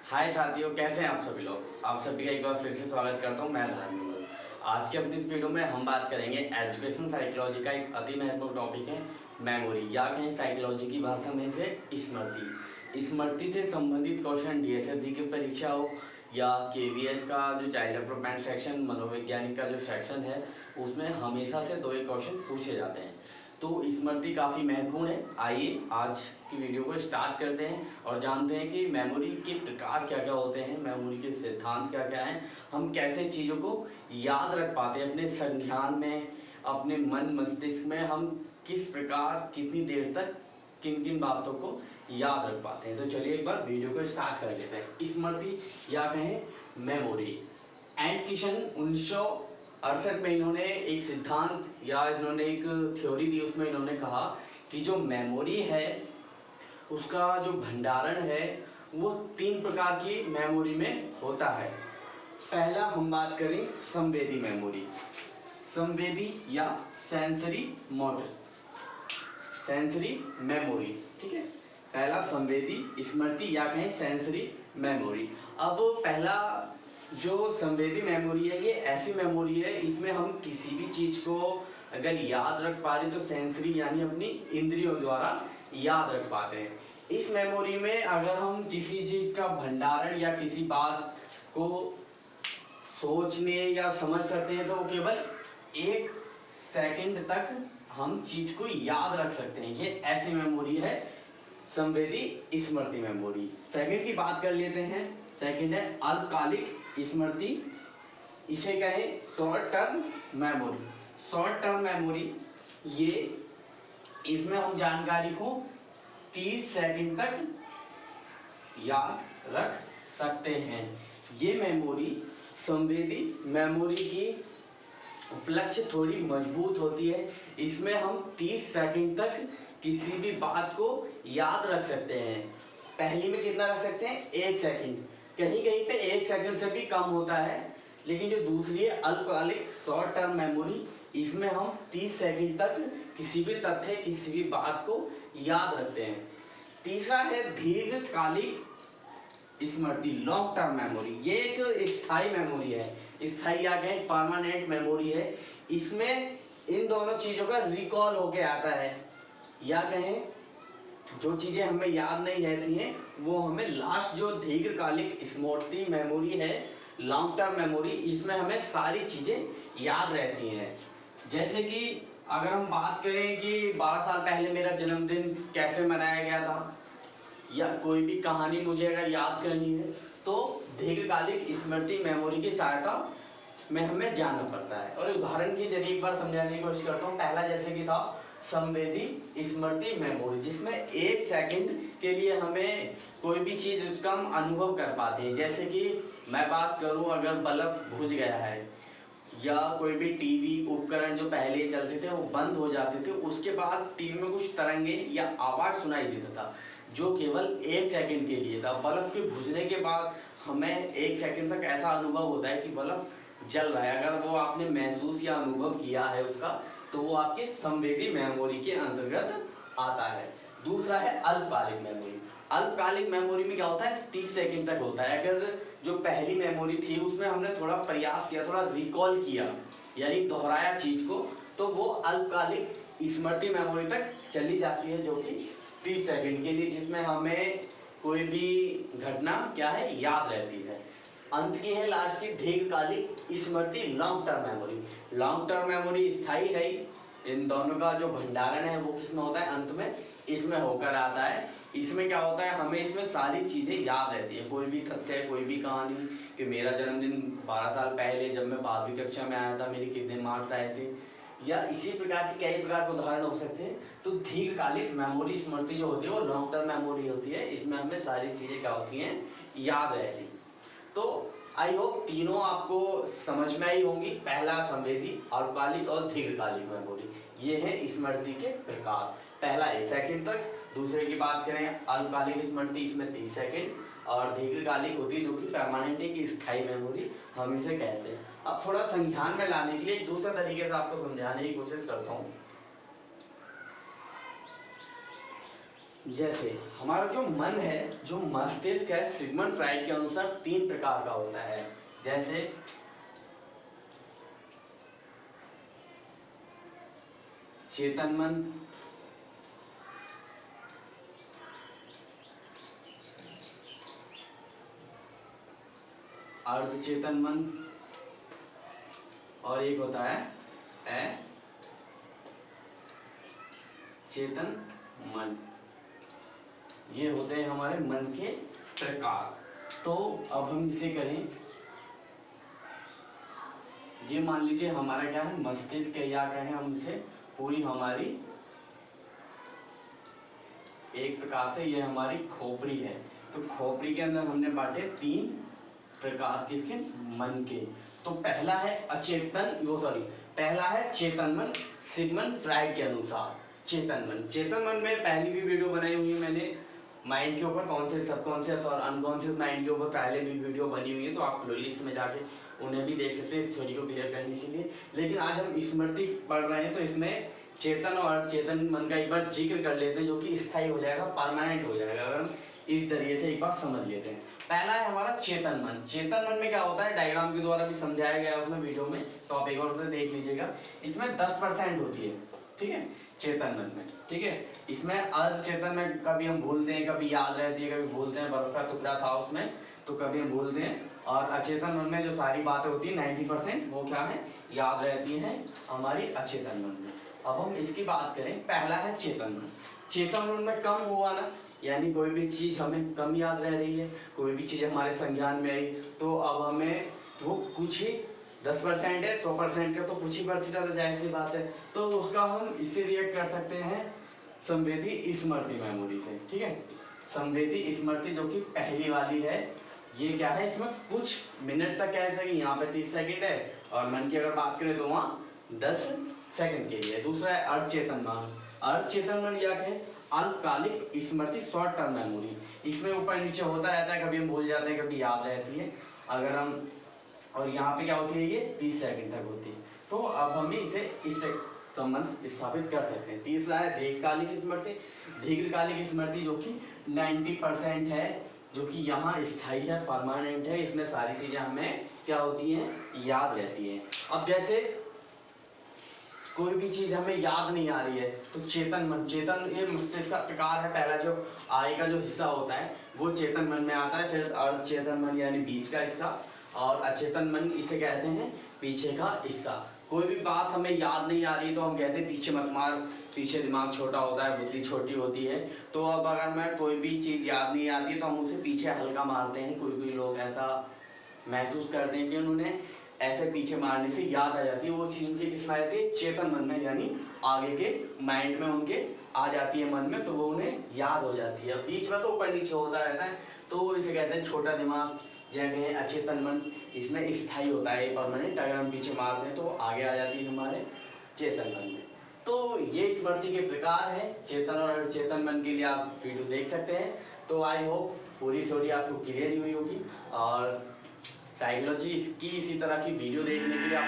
हाय साथियों, कैसे हैं आप सभी लोग। आप सभी का एक बार फिर से स्वागत करता हूं। मैं धर्मेंद्र। आज के अपनी इस वीडियो में हम बात करेंगे एजुकेशन साइकोलॉजी का एक अति महत्वपूर्ण टॉपिक है मेमोरी, या कहीं साइकोलॉजी की भाषा में से स्मृति। स्मृति से संबंधित क्वेश्चन डीएसएससी की परीक्षा हो या केवीएस का जो चाइल्ड डेवलपमेंट सेक्शन, मनोवैज्ञानिक का जो सेक्शन है, उसमें हमेशा से दो एक क्वेश्चन पूछे जाते हैं। तो स्मृति काफ़ी महत्वपूर्ण है। आइए आज की वीडियो को स्टार्ट करते हैं और जानते हैं कि मेमोरी के प्रकार क्या क्या होते हैं, मेमोरी के सिद्धांत क्या क्या हैं, हम कैसे चीज़ों को याद रख पाते हैं अपने संज्ञान में, अपने मन मस्तिष्क में, हम किस प्रकार कितनी देर तक किन किन बातों को याद रख पाते हैं। तो चलिए एक बार वीडियो को स्टार्ट कर लेते हैं। स्मृति या कहें मेमोरी। एंड किशन 1968 में इन्होंने एक सिद्धांत या इन्होंने एक थ्योरी दी। उसमें इन्होंने कहा कि जो मेमोरी है उसका जो भंडारण है वो 3 प्रकार की मेमोरी में होता है। पहला हम बात करें संवेदी मेमोरी, संवेदी या सेंसरी मोटर, सेंसरी मेमोरी। ठीक है, पहला संवेदी स्मृति या कहें सेंसरी मेमोरी। अब पहला जो संवेदी मेमोरी है, ये ऐसी मेमोरी है, इसमें हम किसी भी चीज को अगर याद रख पा रहे तो सेंसरी यानी अपनी इंद्रियों द्वारा याद रख पाते हैं। इस मेमोरी में अगर हम किसी चीज का भंडारण या किसी बात को सोचने या समझ सकते हैं तो केवल 1 सेकंड तक हम चीज को याद रख सकते हैं। ये ऐसी मेमोरी है संवेदी स्मृति मेमोरी। सेकंड की बात कर लेते हैं। सेकंड है अल्पकालिक स्मृति, इसे कहें short term memory. Short term memory ये, इसमें हम जानकारी को 30 सेकंड तक याद रख सकते हैं। ये मेमोरी संवेदी मेमोरी की उपलक्ष्य थोड़ी मजबूत होती है। इसमें हम 30 सेकंड तक किसी भी बात को याद रख सकते हैं। पहली में कितना रख सकते हैं? 1 सेकंड, कहीं कहीं पे 1 सेकंड से भी कम होता है। लेकिन जो दूसरी है अल्पकालिक शॉर्ट टर्म मेमोरी, इसमें हम 30 सेकंड तक किसी भी तथ्य, किसी भी बात को याद रखते हैं। तीसरा है दीर्घकालिक स्मृति, लॉन्ग टर्म मेमोरी। ये एक स्थायी मेमोरी है, स्थायी या कहें परमानेंट मेमोरी है। इसमें इन दोनों चीजों का रिकॉल होके आता है, या कहें जो चीजें हमें याद नहीं रहती हैं वो हमें लास्ट जो दीर्घकालिक स्मृति मेमोरी है, लॉन्ग टर्म मेमोरी, इसमें हमें सारी चीजें याद रहती हैं। जैसे कि अगर हम बात करें कि 12 साल पहले मेरा जन्मदिन कैसे मनाया गया था, या कोई भी कहानी मुझे अगर याद करनी है तो दीर्घकालिक स्मृति मेमोरी की सहायता में हमें जानना पड़ता है। और उदाहरण के जरिए एक बार समझाने की कोशिश करता हूँ। पहला जैसे कि था संवेदी स्मृति मेमोरी, जिसमें 1 सेकंड के लिए हमें कोई भी चीज उसका हम अनुभव कर पाते हैं। जैसे कि मैं बात करूं, अगर बल्ब बुझ गया है या कोई भी टीवी उपकरण जो पहले चलते थे वो बंद हो जाते थे, उसके बाद टीवी में कुछ तरंगे या आवाज सुनाई देता था जो केवल 1 सेकंड के लिए था। बल्ब के बुझने के बाद हमें 1 सेकंड तक ऐसा अनुभव होता है कि बल्ब जल रहा है। अगर वो आपने महसूस या अनुभव किया है उसका, तो वो आपके संवेदी मेमोरी के अंतर्गत आता है। दूसरा है अल्पकालिक मेमोरी। अल्पकालिक मेमोरी में क्या होता है? 30 सेकंड तक होता है। अगर जो पहली मेमोरी थी उसमें हमने थोड़ा प्रयास किया, थोड़ा रिकॉल किया, यानी दोहराया चीज को, तो वो अल्पकालिक स्मृति मेमोरी तक चली जाती है, जो कि 30 सेकंड के लिए, जिसमें हमें कोई भी घटना क्या है याद रहती है। अंत की है लास्ट की दीर्घकालिक स्मृति, long term memory. Long term memory स्थायी है। इन दोनों का जो भंडारण है वो किसमें होता है? अंत में इसमें होकर आता है। इसमें क्या होता है? हमें इसमें सारी चीजें याद रहती है, कोई भी तथ्य, कोई भी कहानी, कि मेरा जन्मदिन 12 साल पहले जब मैं 12वीं कक्षा में आया था मेरे कितने मार्क्स आए थे, या इसी प्रकार के कई प्रकार के उदाहरण हो सकते हैं। तो दीर्घकालिक मेमोरी स्मृति जो होती है वो लॉन्ग टर्म मेमोरी होती है। इसमें हमें सारी चीजें क्या होती हैं? याद रहती। तो आई होप तीनों आपको समझ में आई होंगी। पहला संवेदी, अल्पकालिक और दीर्घकालिक मेमोरी, ये है स्मृति के प्रकार। पहला 1 सेकंड तक, दूसरे की बात करें अल्पकालिक स्मृति, इसमें 30 सेकंड, और दीर्घकालिक होती है जो कि परमानेंट की स्थायी मेमोरी हम इसे कहते हैं। अब थोड़ा संज्ञान में लाने के लिए एक दूसरे तरीके से आपको समझाने की कोशिश करता हूँ। जैसे हमारा जो मन है, जो मस्तिष्क है, सिगमंड फ्राइड के अनुसार 3 प्रकार का होता है। जैसे चेतन मन, अर्धचेतन मन और एक होता है अचेतन मन। ये होते हैं हमारे मन के प्रकार। तो अब हम इसे करें, ये मान लीजिए हमारा क्या है, मस्तिष्क है, या कहें हम इसे पूरी हमारी एक प्रकार से ये हमारी खोपड़ी है। तो खोपड़ी के अंदर हमने बांटे 3 प्रकार किसके, मन के। तो पहला है पहला है चेतन मन, सिगमंड फ्राइड के अनुसार चेतन मन। चेतन मन में पहली भी वीडियो बनाई हुई है मैंने माइंड के ऊपर, कॉन्शियस, सबकॉन्शियस और अनकॉन्शियस माइंड के ऊपर पहले भी वीडियो बनी हुई है, तो आप प्लेलिस्ट में जाके उन्हें भी देख सकते हैं इस थ्योरी को क्लियर करने के लिए। लेकिन आज हम स्मृति पढ़ रहे हैं, तो इसमें चेतन और चेतन मन का एक बार जिक्र कर लेते हैं, जो कि स्थायी हो जाएगा, परमानेंट हो जाएगा, अगर हम इस जरिए से एक बार समझ लेते हैं। पहला है हमारा चेतन मन। चेतन मन में क्या होता है, डायग्राम के द्वारा भी समझाया गया है उसमें वीडियो में, तो आप एक बार उसे देख लीजिएगा। इसमें 10% होती है, ठीक है, चेतन मन में, ठीक है। इसमें अर्धचेतन में कभी हम भूलते हैं, कभी याद रहती है, कभी भूलते हैं, बर्फ का टुकड़ा था उसमें तो कभी हम भूलते हैं। और अचेतन मन में जो सारी बातें होती है 90% वो क्या है, याद रहती हैं हमारी अचेतन मन में। अब हम इसकी बात करें, पहला है चेतन मन। चेतन मन में कम हुआ ना, यानी कोई भी चीज़ हमें कम याद रह रही है, कोई भी चीज़ हमारे संज्ञान में आई, तो अब हमें वो कुछ ही 10% है, 100% का तो कुछ ही प्रतिशत है, जाहिर सी बात है। तो उसका हम इससे रिएक्ट कर सकते हैं संवेदी स्मृति मेमोरी से, ठीक है। संवेदी स्मृति जो कि पहली वाली है, ये क्या है, इसमें कुछ मिनट तक कह सके, यहाँ पे 30 सेकंड है, और मन की अगर बात करें तो वहाँ 10 सेकंड के लिए। दूसरा है अर्धचेतन मन। अर्धचेतन मन या कहें अल्पकालिक स्मृति, शॉर्ट टर्म मेमोरी। इसमें ऊपर नीचे होता रहता है, कभी हम भूल जाते हैं, कभी याद रहती है, अगर हम, और यहाँ पे क्या होती है, ये 30 सेकंड तक होती है। तो अब हमें इससे संबंध स्थापित कर सकते हैं। तीसरा है दीर्घकालिक स्मृति। दीर्घकालिक स्मृति जो कि 90% है, जो कि यहाँ स्थायी है, परमानेंट है, इसमें सारी चीजें हमें क्या होती हैं, याद रहती हैं। अब जैसे कोई भी चीज हमें याद नहीं आ रही है, तो चेतन मन, चेतन ये मस्तिष्क का प्रकार है, पहला जो आय का जो हिस्सा होता है वो चेतन मन में आता है, फिर अर्धचेतन मन यानी बीच का हिस्सा, और अचेतन मन इसे कहते हैं पीछे का हिस्सा। कोई भी बात हमें याद नहीं आ रही तो हम कहते हैं पीछे मत मार, पीछे दिमाग छोटा होता है, बुद्धि छोटी होती है। तो अब अगर मैं कोई भी चीज़ याद नहीं आती तो हम उसे पीछे हल्का मारते हैं। कोई लोग ऐसा महसूस करते हैं कि उन्होंने ऐसे पीछे मारने से याद आ जाती है, वो चीज़ उनके किस में आ जाती है, चेतन मन में, यानी आगे के माइंड में उनके आ जाती है मन में, तो वो उन्हें याद हो जाती है। बीच में तो ऊपर नीचे होता रहता है, तो इसे कहते हैं छोटा दिमाग या कहें अचेतन मन। इसमें स्थायी होता है, परमानेंट, अगर हम पीछे मारते हैं तो आगे आ जाती है हमारे चेतन मन में। तो ये स्मृति के प्रकार है, चेतन और अचेतन मन के लिए आप वीडियो देख सकते हैं। तो आई होप पूरी थ्योरी आपको क्लियर हुई होगी, और साइकोलॉजी इसकी इसी तरह की वीडियो देखने के लिए आप